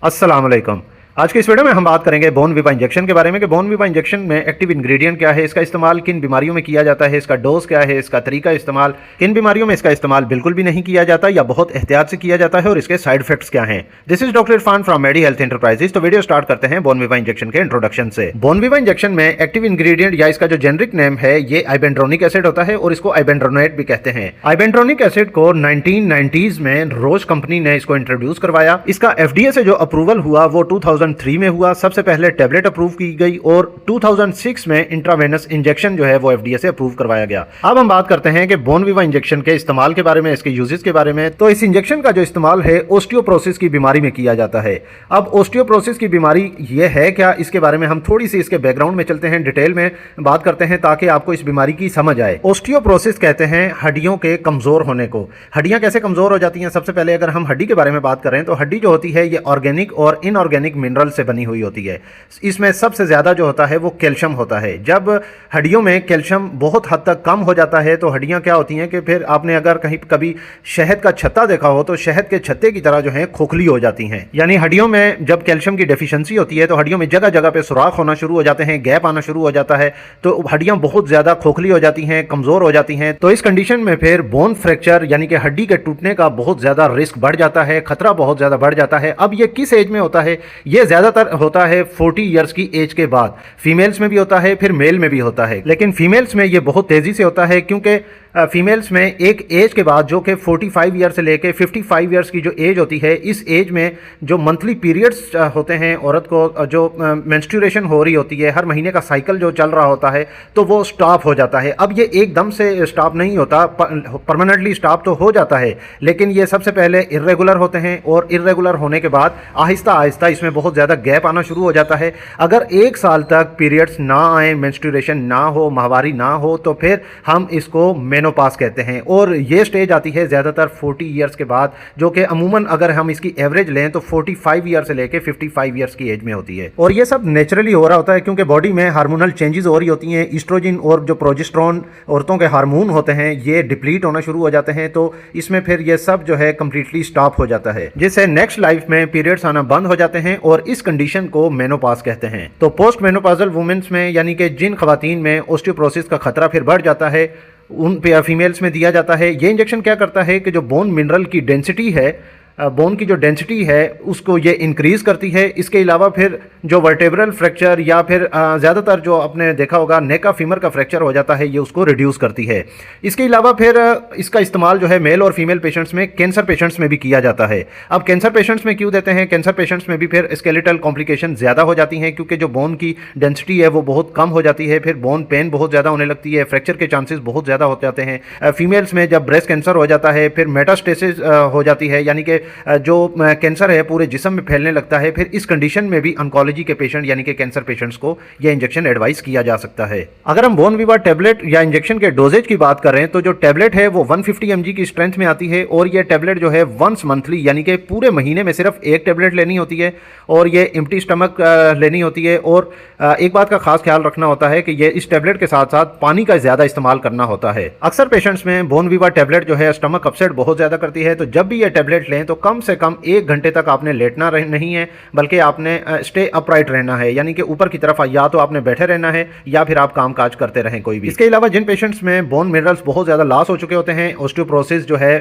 अस्सलाम वालेकुम। आज की इस वीडियो में हम बात करेंगे बोन विवा इंजेक्शन के बारे में कि बोन विवा इंजेक्शन में एक्टिव इंग्रेडिएंट क्या है, इसका इस्तेमाल किन बीमारियों में किया जाता है, इसका डोज क्या है, इसका तरीका इस्तेमाल, किन बीमारियों में इसका इस्तेमाल बिल्कुल भी नहीं किया जाता या बहुत एहतियात से किया जाता है और इसके साइड इफेक्ट्स क्या हैं। This is doctor Irfan from medi health enterprises. तो वीडियो स्टार्ट करते हैं बोन विवा इंजेक्शन के इंट्रोडक्शन से। बोन विवा इंजेक्शन में एक्टिव इंग्रेडिएंट या इसका जो जेनरिक नेम है ये आइबेंड्रोनिक एसिड होता है और इसको आइबेंड्रोनेट भी कहते हैं। आइबेंड्रोनिक एसिड को 1990s में रोज कंपनी ने इसको इंट्रोड्यूस करवाया। इसका एफडीए से जो अप्रूवल हुआ वो 2003 में हुआ। सबसे पहले टेबलेट अप्रूव की गई और 2006 में इंट्रावेनस इंजेक्शन जो है वो एफडीए से अप्रूव करवाया गया। अब हम बात करते हैं कि बोन विवा इंजेक्शन के इस्तेमाल के बारे में, इसके यूजेस के बारे में। तो इस इंजेक्शन का जो इस्तेमाल है ओस्टियोप्रोसिस की बीमारी में किया जाता है। अब ओस्टियोप्रोसिस की बीमारी ये है क्या, इसके बारे में हम थोड़ी सी इसके बैकग्राउंड में चलते हैं, डिटेल में बात करते हैं ताकि आपको इस बीमारी की समझ आए। ओस्टियोप्रोसिस कहते हैं हड्डियों के कमजोर होने को। हड्डियां कैसे कमजोर हो जाती हैं? सबसे पहले अगर हम हड्डी के बारे में बात करें तो हड्डी जो होती है ये ऑर्गेनिक और इनऑर्गेनिक मिनरल से बनी हुई होती है। इसमें सबसे ज्यादा जो होता है वो कैल्शियम होता है। जब हड्डियों में कैल्शियम बहुत हद तक कम हो जाता है तो हड्डियां क्या होती हैं कि फिर आपने अगर कहीं कभी शहद का छत्ता देखा हो तो शहद के छत्ते की तरह जो है खोखली हो जाती हैं। यानी हड्डियों में जब कैल्शियम की डेफिशिएंसी होती है तो हड्डियों में जगह जगह पे सुराख होना शुरू हो जाते हैं, गैप आना शुरू हो जाता है, तो हड्डियां बहुत ज्यादा खोखली हो जाती हैं, कमजोर हो जाती हैं। तो इस कंडीशन में फिर बोन फ्रैक्चर यानी कि हड्डी के टूटने का बहुत ज्यादा रिस्क बढ़ जाता है, खतरा बहुत ज्यादा बढ़ जाता है। अब ये किस एज में होता है? ये ज्यादातर होता है 40 ईयर्स की एज के बाद। फीमेल्स में भी होता है, फिर मेल में भी होता है, लेकिन फीमेल्स में ये बहुत तेजी से होता है क्योंकि फीमेल्स में एक एज के बाद जो कि 45 ईयर से लेके 55 ईयर्स की जो एज होती है, इस एज में जो मंथली पीरियड्स होते हैं, औरत को जो मेंस्ट्रुएशन हो रही होती है, हर महीने का साइकिल जो चल रहा होता है, तो वो स्टॉप हो जाता है। अब ये एकदम से स्टॉप नहीं होता, परमानेंटली स्टॉप तो हो जाता है, लेकिन ये सबसे पहले इर्रेगुलर होते हैं और इर्रेगुलर होने के बाद आहिस्ता आहिस्ता इसमें बहुत ज़्यादा गैप आना शुरू हो जाता है। अगर 1 साल तक पीरियड्स ना आए, मेंस्ट्रुएशन ना हो, माहवारी ना हो, तो फिर हम इसको मेनोपाज कहते हैं और ये स्टेज आती है ज़्यादातर 40 ईयर्स के बाद, जो कि अमूमन अगर हम इसकी एवरेज लें तो 45 ईयर से लेके 55 ईयर्स की एज में होती है। और ये सब नेचुरली हो रहा होता है क्योंकि बॉडी में हार्मोनल चेंजेस हो रही होती हैं। ईस्ट्रोजन और जो प्रोजेस्टेरोन औरतों के हार्मोन होते हैं ये डिप्लीट होना शुरू हो जाते हैं, तो इसमें फिर ये सब जो है कंप्लीटली स्टॉप हो जाता है, जिससे नेक्स्ट लाइफ में पीरियड्स आना बंद हो जाते हैं और इस कंडीशन को मेनोपाज कहते हैं। तो पोस्ट मेनोपाजल वुमेन्स में यानी कि जिन खवातीन में ओस्टियोप्रोसिस का खतरा फिर बढ़ जाता है उन फीमेल्स में दिया जाता है। ये इंजेक्शन क्या करता है कि जो बोन मिनरल की डेंसिटी है, बोन की जो डेंसिटी है उसको ये इंक्रीज़ करती है। इसके अलावा फिर जो वर्टेब्रल फ्रैक्चर या फिर ज़्यादातर जो आपने देखा होगा नेक का फीमर का फ्रैक्चर हो जाता है, ये उसको रिड्यूस करती है। इसके अलावा फिर इसका इस्तेमाल जो है मेल और फीमेल पेशेंट्स में, कैंसर पेशेंट्स में भी किया जाता है। अब कैंसर पेशेंट्स में क्यों देते हैं? कैंसर पेशेंट्स में भी फिर स्केलेटल कॉम्प्लिकेशन ज़्यादा हो जाती हैं क्योंकि जो बोन की डेंसिटी है वो बहुत कम हो जाती है, फिर बोन पेन बहुत ज़्यादा होने लगती है, फ्रैक्चर के चांसेस बहुत ज़्यादा हो जाते हैं। फीमेल्स में जब ब्रेस्ट कैंसर हो जाता है फिर मेटास्टेसिस हो जाती है, यानी कि जो कैंसर है पूरे जिस्म में फैलने लगता है। फिर इस कंडीशन में भी ऑन्कोलॉजी के पेशेंट यानी कि कैंसर पेशेंट्स को यह इंजेक्शन एडवाइस किया जा सकता है। अगर हम बोन विवा टेबलेट या इंजेक्शन के डोजेज की बात करें तो जो टेबलेट है वो 150 mg की स्ट्रेंथ में आती है और ये टेबलेट जो है वंस मंथली यानी कि पूरे महीने में सिर्फ एक टेबलेट लेनी होती है और ये एम्प्टी स्टमक लेनी होती है। और एक बात का खास ख्याल रखना होता है कि ये इस टेबलेट के साथ साथ पानी का ज़्यादा इस्तेमाल करना होता है। अक्सर पेशेंट्स में बोन विवा टेबलेट जो है स्टमक अपसेट बहुत ज़्यादा करती है, तो जब भी ये टेबलेट लें तो कम से कम 1 घंटे तक आपने लेटना नहीं है, बल्कि आपने स्टे अपराइट रहना है, यानी कि ऊपर की तरफ या तो आपने बैठे रहना है या फिर आप काम काज करते रहें कोई भी। इसके अलावा जिन पेशेंट्स में बोन मिनरल्स बहुत ज़्यादा लॉस हो चुके होते हैं, ओस्टियोप्रोसिस जो है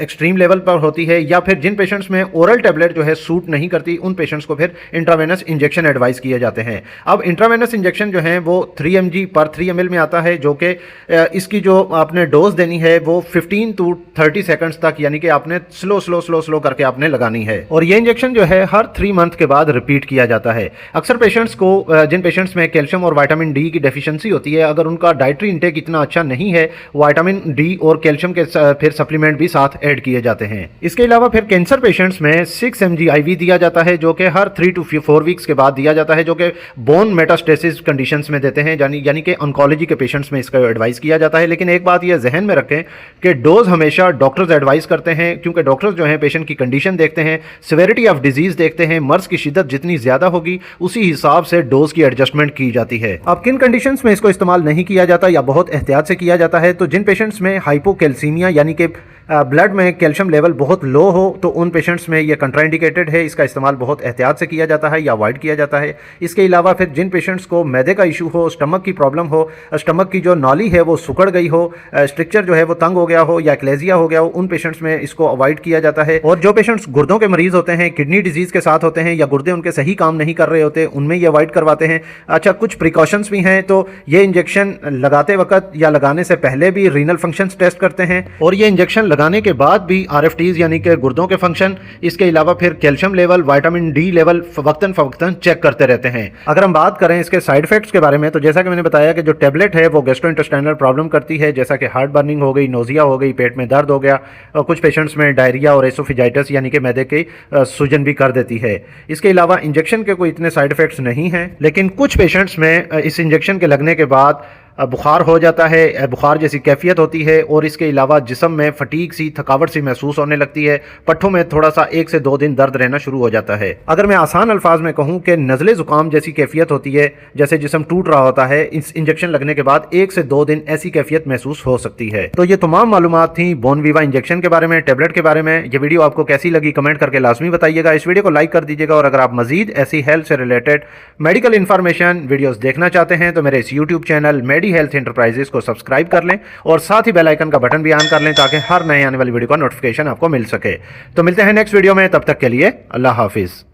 एक्सट्रीम लेवल पर होती है, या फिर जिन पेशेंट्स में ओरल टेबलेट जो है सूट नहीं करती, उन पेशेंट्स को फिर इंट्रावेनस इंजेक्शन एडवाइस किए जाते हैं। अब इंट्रावेनस इंजेक्शन जो है वो 3 mg पर 3 ml में आता है, जो कि इसकी जो आपने डोज देनी है वो 15 to 30 सेकंड्स तक, यानी कि आपने स्लो करके आपने लगानी है। और ये इंजेक्शन जो है हर 3 मंथ के बाद रिपीट किया जाता है। अक्सर पेशेंट्स को जिन पेशेंट्स में कैल्शियम और विटामिन डी की डेफिशिएंसी होती है, अगर उनका डाइटरी इंटेक इतना अच्छा नहीं है, विटामिन डी और कैल्शियम के फिर सप्लीमेंट भी साथ ऐड किए जाते हैं। इसके अलावा फिर कैंसर पेशेंट्स में 6 mg IV दिया जाता है, जो कि हर 3 to 4 वीक्स के बाद दिया जाता है, जो कि बोन मेटास्टेसिस कंडीशंस में देते हैं, यानी कि ऑन्कोलॉजी के पेशेंट्स में इसका एडवाइस किया जाता है। लेकिन एक बात यह जहन में रखें कि डोज हमेशा डॉक्टर्स एडवाइस करते हैं, क्योंकि डॉक्टर्स जो है पेशेंट की कंडीशन देखते हैं, सिवियरिटी ऑफ डिजीज देखते हैं, मर्ज की शिद्दत जितनी ज्यादा होगी उसी हिसाब से डोज की एडजस्टमेंट की जाती है। अब किन कंडीशंस में इसको इस्तेमाल नहीं किया जाता या बहुत एहतियात से किया जाता है? तो जिन पेशेंट्स में हाइपोकैल्सीमिया यानी कि ब्लड में कैल्शियम लेवल बहुत लो हो तो उन पेशेंट्स में ये कंट्राइंडिकेटेड है, इसका इस्तेमाल बहुत एहतियात से किया जाता है या अवॉइड किया जाता है। इसके अलावा फिर जिन पेशेंट्स को मैदे का इशू हो, स्टमक की प्रॉब्लम हो, स्टमक की जो नॉली है वो सुकड़ गई हो, स्ट्रक्चर जो है वो तंग हो गया हो या एक्लेजिया हो गया हो, उन पेशेंट्स में इसको अवॉइड किया जाता है। और जो पेशेंट्स गुर्दों के मरीज होते हैं, किडनी डिजीज के साथ होते हैं या गुर्दे उनके सही काम नहीं कर रहे होते, उनमें ये अवॉइड करवाते हैं। अच्छा, कुछ प्रिकॉशंस भी हैं, तो ये इंजेक्शन लगाते वक्त या लगाने से पहले भी रीनल फंक्शंस टेस्ट करते हैं और ये इंजेक्शन लगाने के बाद भी आरएफटीज यानी कि गुर्दों के फंक्शन, इसके अलावा फिर calcium level, vitamin D level वक्तन फवक्तन चेक करते रहते हैं। अगर हम बात करें इसके साइड इफेक्ट्स के बारे में, तो जैसा कि मैंने बताया कि जो टेबलेट है वो गैस्ट्रोइंटेस्टाइनल प्रॉब्लम करती है, जैसा कि हार्ट बर्निंग हो गई, नोजिया हो गई, पेट में दर्द हो गया, और कुछ पेशेंट्स में डायरिया और एसोफेजाइटिस यानी कि मैदे की सूजन भी कर देती है। इसके अलावा इंजेक्शन के कोई इतने साइड इफेक्ट्स नहीं हैं, लेकिन कुछ पेशेंट्स में इस इंजेक्शन के लगने के बाद बुखार हो जाता है, बुखार जैसी कैफियत होती है और इसके अलावा जिस्म में फटीग सी, थकावट सी महसूस होने लगती है, पट्ठों में थोड़ा सा 1 से 2 दिन दर्द रहना शुरू हो जाता है। अगर मैं आसान अल्फाज में कहूँ कि नज़ले ज़ुकाम जैसी कैफियत होती है, जैसे जिस्म टूट रहा होता है, इस इंजेक्शन लगने के बाद 1 से 2 दिन ऐसी कैफियत महसूस हो सकती है। तो ये तमाम मालूमात थी बोनविवा इंजेक्शन के बारे में, टेबलेट के बारे में। ये वीडियो आपको कैसी लगी कमेंट करके लाजमी बताइएगा। इस वीडियो को लाइक कर दीजिएगा और अगर आप मजीद ऐसी हेल्थ से रिलेटेड मेडिकल इंफॉर्मेशन वीडियोस देखना चाहते हैं तो मेरे इस यूट्यूब चैनल मेडी हेल्थ इंटरप्राइजेस को सब्सक्राइब कर लें और साथ ही बेल आइकन का बटन भी ऑन कर लें ताकि हर नए आने वाली वीडियो का नोटिफिकेशन आपको मिल सके। तो मिलते हैं नेक्स्ट वीडियो में, तब तक के लिए अल्लाह हाफिज़।